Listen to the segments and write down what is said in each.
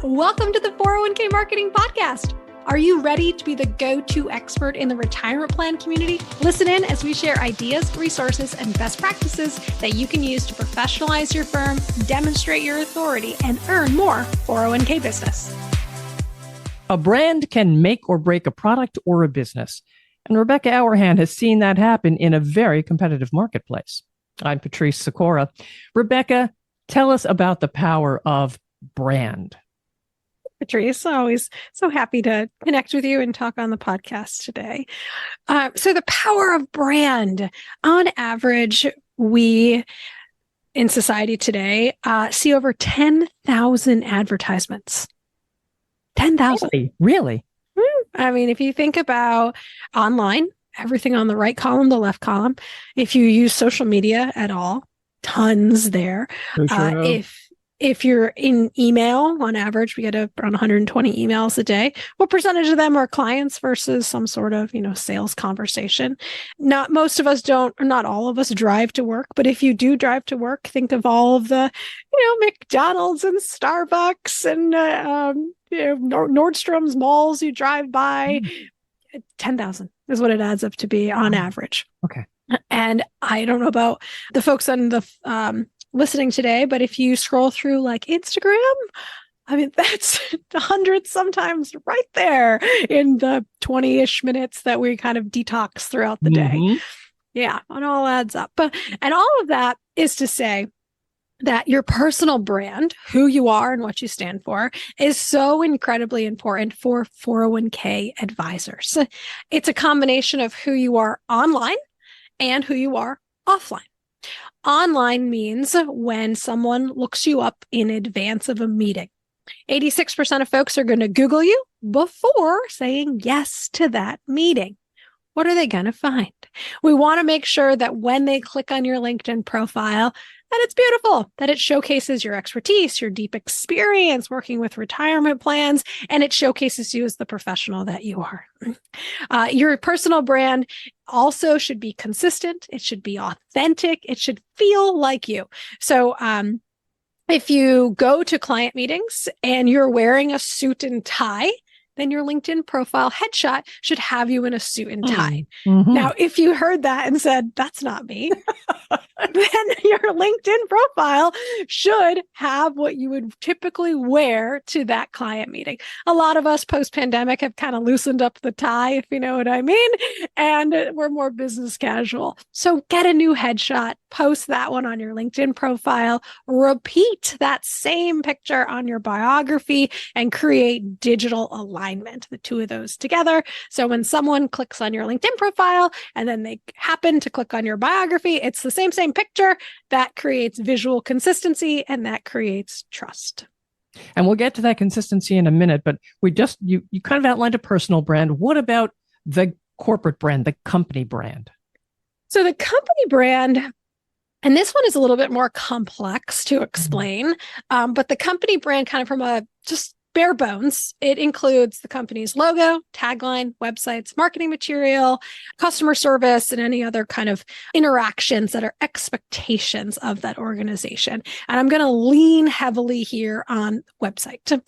Welcome to the 401k Marketing Podcast. Are you ready to be the go-to expert in the retirement plan community? Listen in as we share ideas, resources, and best practices that you can use to professionalize your firm, demonstrate your authority, and earn more 401k business. A brand can make or break a product or a business. And Rebecca Hourihan has seen that happen in a very competitive marketplace. I'm Patrice Sikora. Rebecca, tell us about the power of brand. Patrice, always so happy to connect with you and talk on the podcast today. So the power of brand. On average, we in society today see over 10,000 advertisements. 10,000. Really? I mean, if you think about online, everything on the right column, the left column. If you use social media at all, tons there. If you're in email, on average, we get around 120 emails a day. What percentage of them are clients versus some sort of, sales conversation? Not most of us don't, or not all of us drive to work. But if you do drive to work, think of all of the, McDonald's and Starbucks and Nordstrom's malls you drive by. 10,000 is what it adds up to be on average. Okay. And I don't know about the folks on the listening today, but if you scroll through like Instagram, I mean, that's hundreds sometimes right there in the 20-ish minutes that we kind of detox throughout the day. Yeah, it all adds up. And all of that is to say that your personal brand, who you are and what you stand for, is so incredibly important for 401k advisors. It's a combination of who you are online and who you are offline. Online means when someone looks you up in advance of a meeting. 86% of folks are going to Google you before saying yes to that meeting. What are they going to find? We want to make sure that when they click on your LinkedIn profile, that it's beautiful, that it showcases your expertise, your deep experience working with retirement plans, and it showcases you as the professional that you are. Your personal brand also should be consistent. It should be authentic. It should feel like you. So if you go to client meetings and you're wearing a suit and tie, then your LinkedIn profile headshot should have you in a suit and tie. Now, if you heard that and said, that's not me, then your LinkedIn profile should have what you would typically wear to that client meeting. A lot of us post-pandemic have kind of loosened up the tie, if you know what I mean, and we're more business casual. So get a new headshot, post that one on your LinkedIn profile, repeat that same picture on your biography, and create digital alignment, the two of those together. So when someone clicks on your LinkedIn profile and then they happen to click on your biography, it's the same picture. That creates visual consistency and that creates trust. And we'll get to that consistency in a minute, but you kind of outlined a personal brand. What about the corporate brand, the company brand? So the company brand, and this one is a little bit more complex to explain, but the company brand kind of from a just bare bones, it includes the company's logo, tagline, websites, marketing material, customer service, and any other kind of interactions that are expectations of that organization. And I'm going to lean heavily here on website.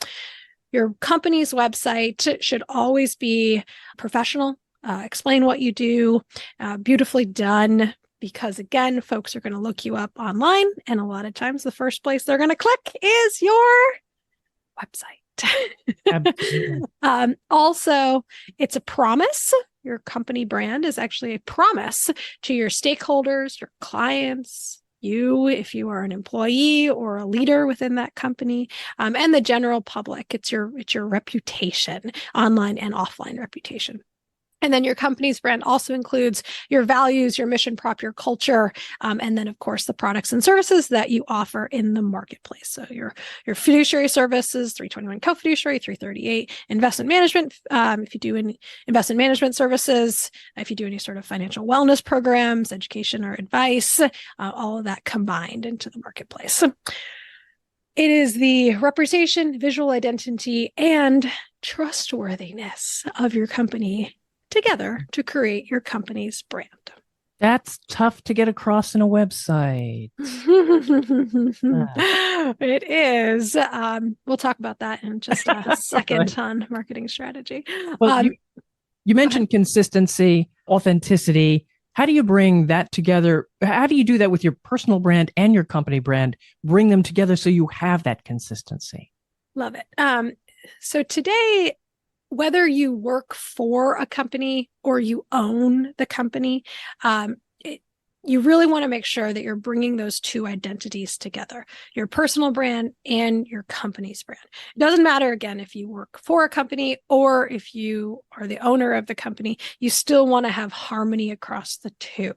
Your company's website should always be professional, explain what you do, beautifully done, because again, folks are going to look you up online. And a lot of times the first place they're going to click is your website. Also, it's a promise. Your company brand is actually a promise to your stakeholders, your clients, you, if you are an employee or a leader within that company, and the general public. It's your reputation, online and offline reputation. And then your company's brand also includes your values, your mission prop, your culture, and then, of course, the products and services that you offer in the marketplace. So your fiduciary services, 321 co-fiduciary, 338 investment management, if you do any investment management services, if you do any sort of financial wellness programs, education or advice, all of that combined into the marketplace. It is the representation, visual identity, and trustworthiness of your company together to create your company's brand. That's tough to get across in a website. Ah, It is. We'll talk about that in just a right. second on marketing strategy. Well, Um, you Go ahead. mentioned consistency, authenticity. How do you bring that together? How do you do that with your personal brand and your company brand? Bring them together so you have that consistency. Love it. So today, whether you work for a company or you own the company, um, it, you really want to make sure that you're bringing those two identities together, your personal brand and your company's brand. It doesn't matter, again, if you work for a company or if you are the owner of the company, you still want to have harmony across the two.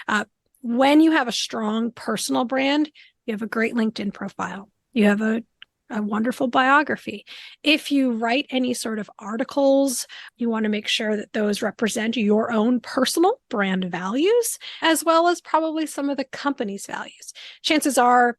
Uh, when you have a strong personal brand, you have a great LinkedIn profile. You have a wonderful biography. If you write any sort of articles, you want to make sure that those represent your own personal brand values, as well as probably some of the company's values. Chances are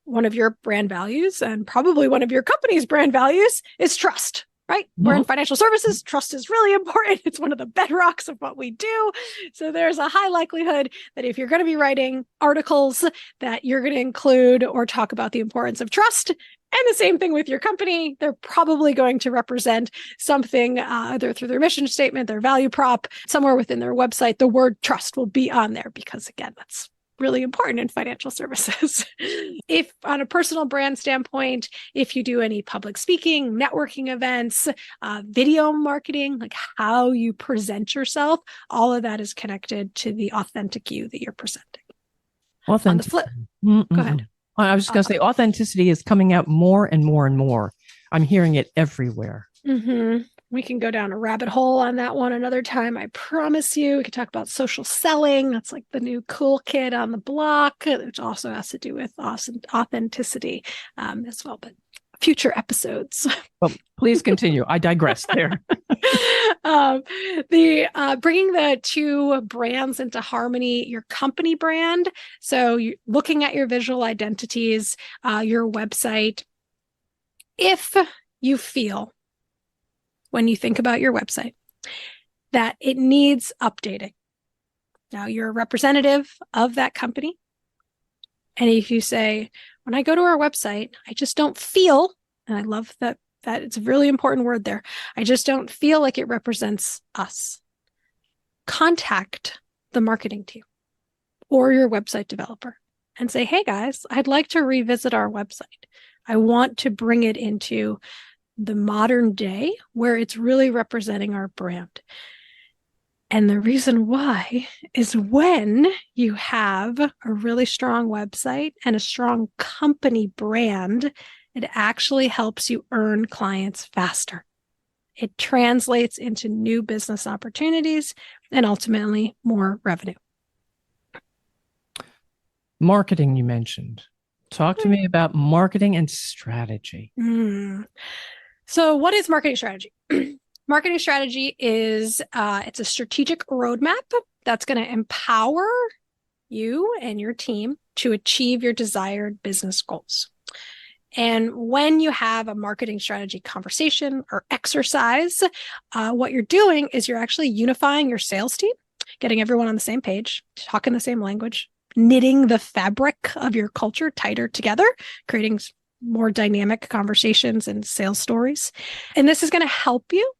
one of your brand values and probably one of your company's brand values is trust. Right? We're in Mhm. financial services. Trust is really important. It's one of the bedrocks of what we do. So there's a high likelihood that if you're going to be writing articles, that you're going to include or talk about the importance of trust. And the same thing with your company. They're probably going to represent something either through their mission statement, their value prop, somewhere within their website. The word trust will be on there because, again, that's really important in financial services. If on a personal brand standpoint, if you do any public speaking, networking events, video marketing, like how you present yourself, all of that is connected to the authentic you that you're presenting. On the flip, Authenticity. go ahead. Mm-mm-mm. I was just Uh, going to say authenticity is coming out more and more and more. I'm hearing it everywhere. mm-hmm. We can go down a rabbit hole on that one another time. I promise you. We can talk about social selling. That's like the new cool kid on the block, which also has to do with authenticity as well. But future episodes. Well, please continue. I digress there. um, the bringing the two brands into harmony, your company brand. So you looking at your visual identities, your website. If you feel when you think about your website that it needs updating. Now you're a representative of that company. And if you say, when I go to our website, I just don't feel, and I love that it's a really important word there, I just don't feel like it represents us. Contact the marketing team or your website developer and say, hey guys, I'd like to revisit our website. I want to bring it into the modern day where it's really representing our brand. And the reason why is when you have a really strong website and a strong company brand, it actually helps you earn clients faster. It translates into new business opportunities and ultimately more revenue. Marketing, you mentioned. Talk to me about marketing and strategy. So, what is marketing strategy? Marketing strategy is it's a strategic roadmap that's going to empower you and your team to achieve your desired business goals. And when you have a marketing strategy conversation or exercise, what you're doing is you're actually unifying your sales team, getting everyone on the same page, talking the same language, knitting the fabric of your culture tighter together, creating more dynamic conversations and sales stories. And this is going to help you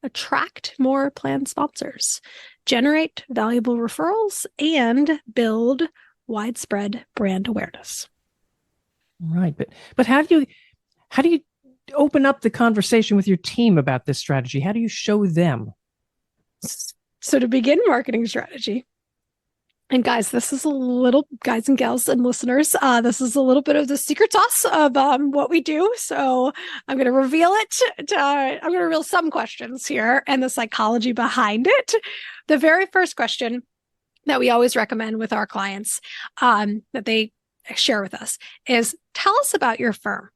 attract more planned sponsors, generate valuable referrals, and build widespread brand awareness. Right. But how do you open up the conversation with your team about this strategy? How do you show them? So to begin marketing strategy, and guys, this is a little, guys and gals and listeners, this is a little bit of the secret sauce of what we do. So I'm going to reveal it. I'm going to reveal some questions here and the psychology behind it. The very first question that we always recommend with our clients that they share with us is, tell us about your firm.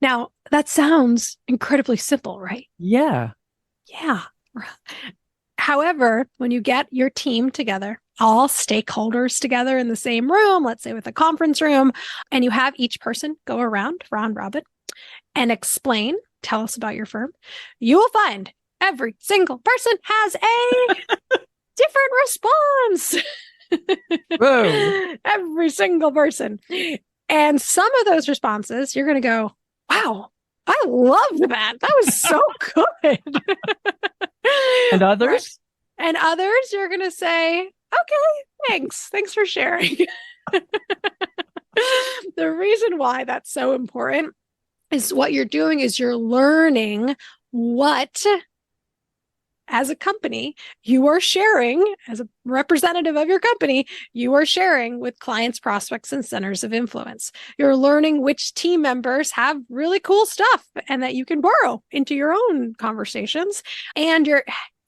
Now, that sounds incredibly simple, right? Yeah. Yeah. However, when you get your team together, all stakeholders together in the same room, let's say with a conference room, and you have each person go around, round robin, and explain, tell us about your firm, you will find Every single person has a different response. Whoa. Every single person. And some of those responses, you're going to go, wow, I love that. That was so good. And others? Right. And others, you're going to say, okay, thanks. Thanks for sharing. The reason why that's so important is what you're doing is you're learning what, as a company, you are sharing, as a representative of your company, you are sharing with clients, prospects, and centers of influence. You're learning which team members have really cool stuff and that you can borrow into your own conversations. And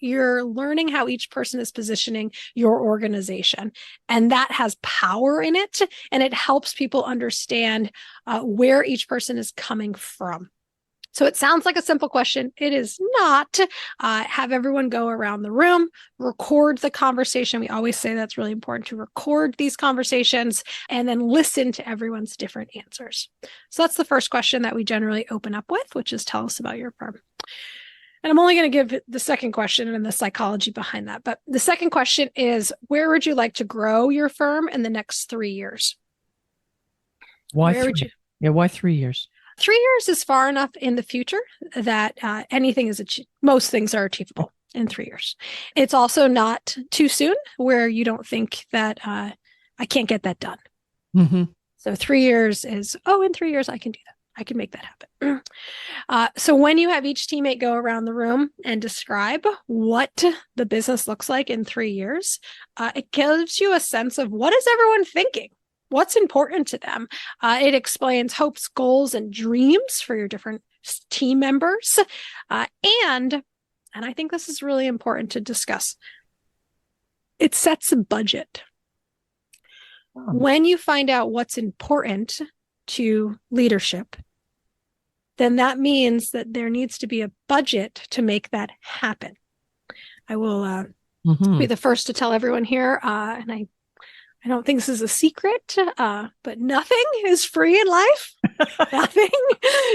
you're learning how each person is positioning your organization. And that has power in it. And it helps people understand where each person is coming from. So it sounds like a simple question. It is not. Have everyone go around the room, record the conversation. We always say that's really important to record these conversations and then listen to everyone's different answers. So that's the first question that we generally open up with, which is tell us about your firm. And I'm only going to give the second question and the psychology behind that. But the second question is, where would you like to grow your firm in the next 3 years? Why 3? Why 3 years? 3 years is far enough in the future that most things are achievable in 3 years. It's also not too soon where you don't think that I can't get that done. Mm-hmm. So 3 years is, in 3 years I can do that. I can make that happen. So when you have each teammate go around the room and describe what the business looks like in 3 years, it gives you a sense of what is everyone thinking? What's important to them? It explains hopes, goals, and dreams for your different team members. And I think this is really important to discuss, it sets a budget. Oh. When you find out what's important to leadership, then that means that there needs to be a budget to make that happen. I will be the first to tell everyone here, and I don't think this is a secret, but nothing is free in life. Nothing.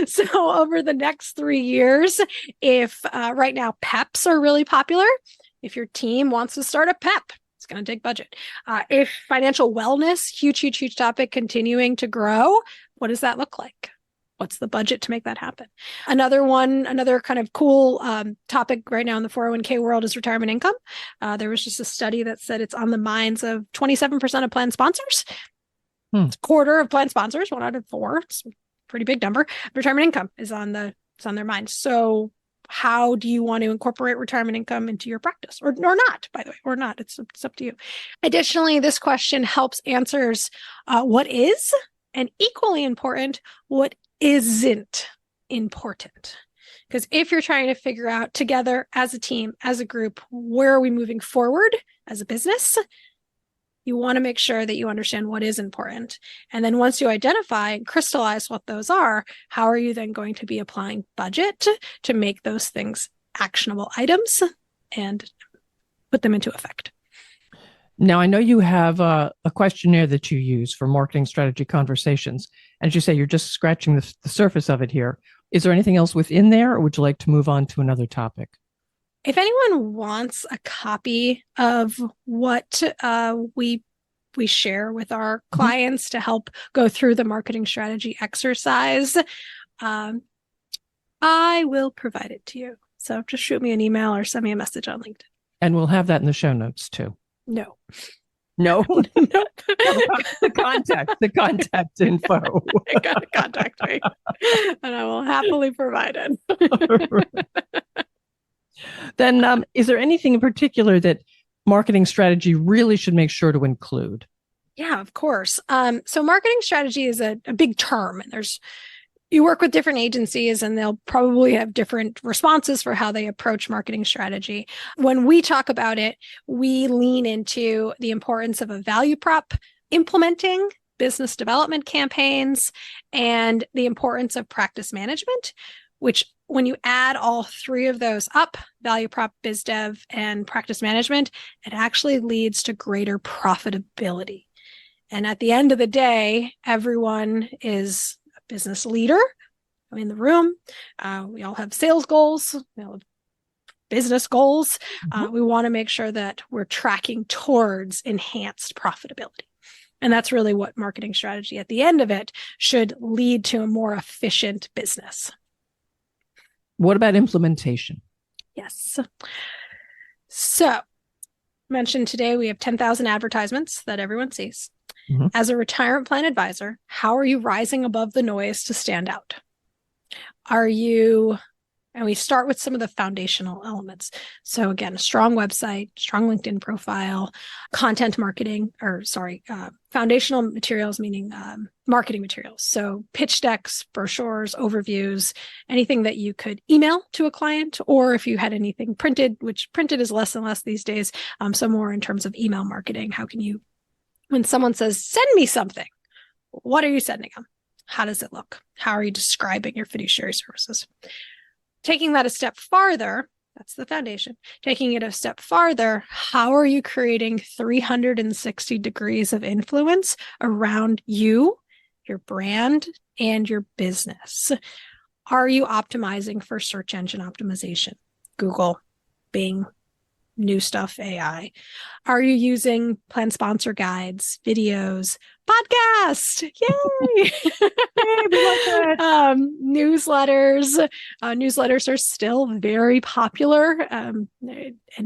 So over the next 3 years, if right now PEPs are really popular, if your team wants to start a PEP, it's going to take budget. If financial wellness, huge topic, continuing to grow, what does that look like? What's the budget to make that happen? Another kind of cool topic right now in the 401k world is retirement income. There was just a study that said it's on the minds of 27% of plan sponsors. It's a quarter of plan sponsors, 1 out of 4. It's a pretty big number. Retirement income is on their minds. So how do you want to incorporate retirement income into your practice? Or not, by the way, or not. It's up to you. Additionally, this question helps answers what is, and equally important, what isn't important. Because if you're trying to figure out together as a team, as a group, where are we moving forward as a business, you want to make sure that you understand what is important. And then once you identify and crystallize what those are, how are you then going to be applying budget to make those things actionable items and put them into effect? Now, I know you have a questionnaire that you use for marketing strategy conversations. As you say, you're just scratching the surface of it here. Is there anything else within there, or would you like to move on to another topic? If anyone wants a copy of what we share with our clients to help go through the marketing strategy exercise, I will provide it to you. So just shoot me an email or send me a message on LinkedIn. And we'll have that in the show notes too. No. The contact info. You gotta contact me, and I will happily provide it. Then, is there anything in particular that marketing strategy really should make sure to include? Yeah, of course. So marketing strategy is a big term, and you work with different agencies and they'll probably have different responses for how they approach marketing strategy. When we talk about it, we lean into the importance of a value prop, implementing business development campaigns, and the importance of practice management, which when you add all 3 of those up, value prop, biz dev, and practice management, it actually leads to greater profitability. And at the end of the day, everyone is business leader in the room. We all have sales goals. We all have business goals. We want to make sure that we're tracking towards enhanced profitability. And that's really what marketing strategy at the end of it should lead to a more efficient business. What about implementation? Yes. So, mentioned today, we have 10,000 advertisements that everyone sees. Mm-hmm. As a retirement plan advisor, how are you rising above the noise to stand out? And we start with some of the foundational elements. So again, a strong website, strong LinkedIn profile, content marketing, foundational materials, meaning marketing materials. So pitch decks, brochures, overviews, anything that you could email to a client, or if you had anything printed, which printed is less and less these days, so more in terms of email marketing. How can you, when someone says, send me something, what are you sending them? How does it look? How are you describing your fiduciary services? Taking that a step farther, that's the foundation. Taking it a step farther, how are you creating 360 degrees of influence around you, your brand, and your business? Are you optimizing for search engine optimization? Google, Bing, new stuff, AI. Are you using plan sponsor guides, videos, podcast? Yay! We like that. Newsletters. Newsletters are still very popular, and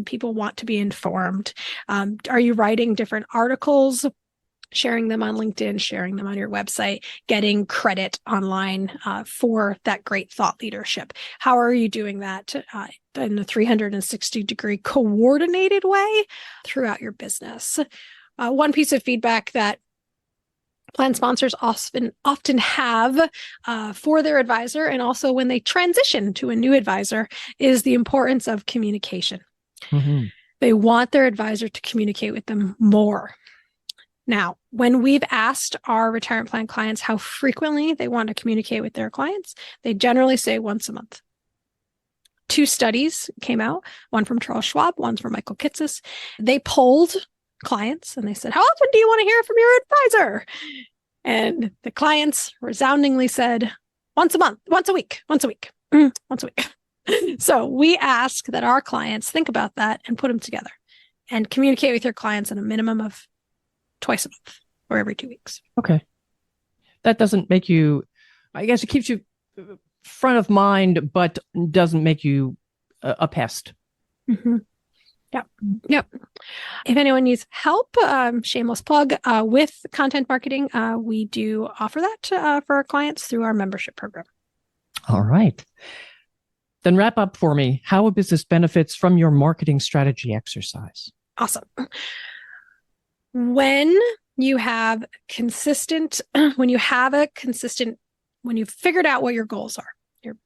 people want to be informed. Are you writing different articles, sharing them on LinkedIn, sharing them on your website, getting credit online for that great thought leadership? How are you doing that in a 360-degree coordinated way throughout your business? One piece of feedback that plan sponsors often have for their advisor, and also when they transition to a new advisor, is the importance of communication. Mm-hmm. They want their advisor to communicate with them more. Now, when we've asked our retirement plan clients how frequently they want to communicate with their clients, they generally say once a month. 2 studies came out, one from Charles Schwab, one from Michael Kitces. They polled clients and they said, how often do you want to hear from your advisor? And the clients resoundingly said, once a month, once a week. So we ask that our clients think about that and put them together and communicate with your clients in a minimum of twice a month or every 2 weeks. Okay. That doesn't make you, I guess it keeps you front of mind, but doesn't make you a pest. Mm-hmm. Yep. If anyone needs help, shameless plug, with content marketing, we do offer that for our clients through our membership program. All right. Then wrap up for me how a business benefits from your marketing strategy exercise. Awesome. When you've figured out what your goals are, your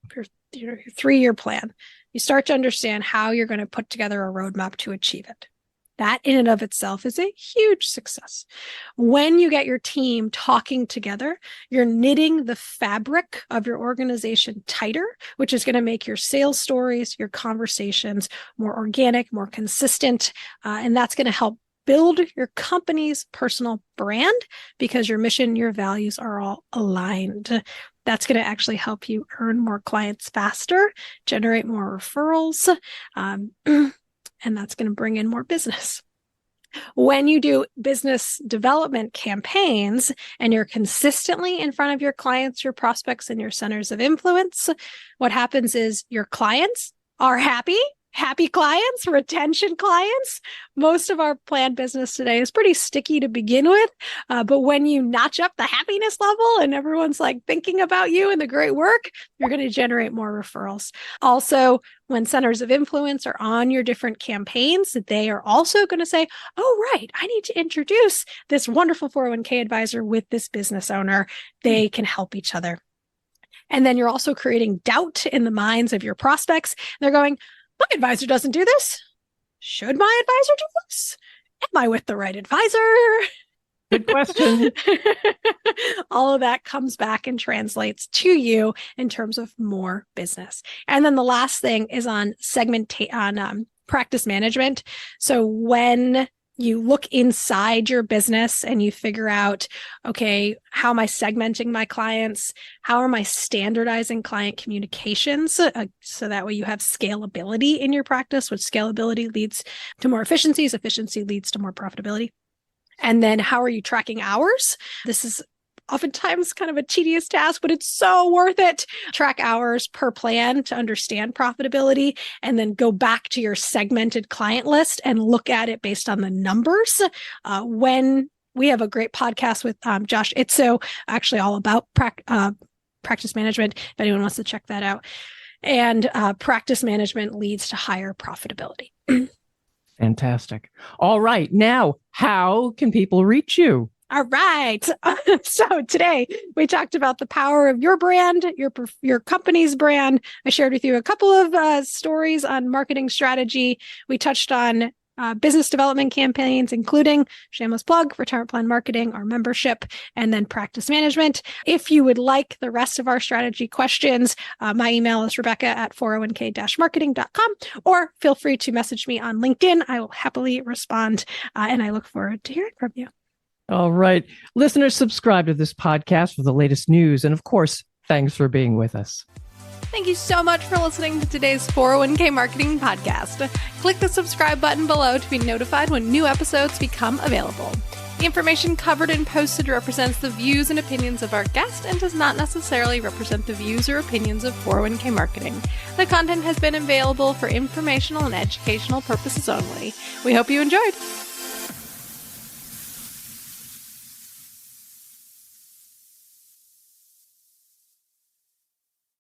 3-year plan, you start to understand how you're going to put together a roadmap to achieve it. That in and of itself is a huge success. When you get your team talking together, you're knitting the fabric of your organization tighter, which is going to make your sales stories, your conversations more organic, more consistent, and that's going to help build your company's personal brand because your mission, your values are all aligned. That's going to actually help you earn more clients faster, generate more referrals, and that's going to bring in more business. When you do business development campaigns and you're consistently in front of your clients, your prospects, and your centers of influence, what happens is your clients are happy clients, retention clients. Most of our planned business today is pretty sticky to begin with. But when you notch up the happiness level and everyone's like thinking about you and the great work, you're going to generate more referrals. Also, when centers of influence are on your different campaigns, they are also going to say, oh, right, I need to introduce this wonderful 401k advisor with this business owner. They can help each other. And then you're also creating doubt in the minds of your prospects. They're going, my advisor doesn't do this. Should my advisor do this? Am I with the right advisor? Good question. All of that comes back and translates to you in terms of more business. And then the last thing is on practice management. So when You look inside your business and you figure out, okay, how am I segmenting my clients? How am I standardizing client communications? So that way you have scalability in your practice, which scalability leads to more efficiencies. Efficiency leads to more profitability. And then how are you tracking hours? This is oftentimes kind of a tedious task, but it's so worth it. Track hours per plan to understand profitability, and then go back to your segmented client list and look at it based on the numbers. When we have a great podcast with Josh Itzo, actually all about practice management, if anyone wants to check that out. And practice management leads to higher profitability. Fantastic. All right. Now, how can people reach you? All right. So today we talked about the power of your brand, your company's brand. I shared with you a couple of stories on marketing strategy. We touched on business development campaigns, including shameless plug, retirement plan marketing, our membership, and then practice management. If you would like the rest of our strategy questions, my email is rebecca@401k-marketing.com, or feel free to message me on LinkedIn. I will happily respond, and I look forward to hearing from you. All right. Listeners, subscribe to this podcast for the latest news. And of course, thanks for being with us. Thank you so much for listening to today's 401k Marketing Podcast. Click the subscribe button below to be notified when new episodes become available. The information covered and posted represents the views and opinions of our guest and does not necessarily represent the views or opinions of 401k Marketing. The content has been available for informational and educational purposes only. We hope you enjoyed.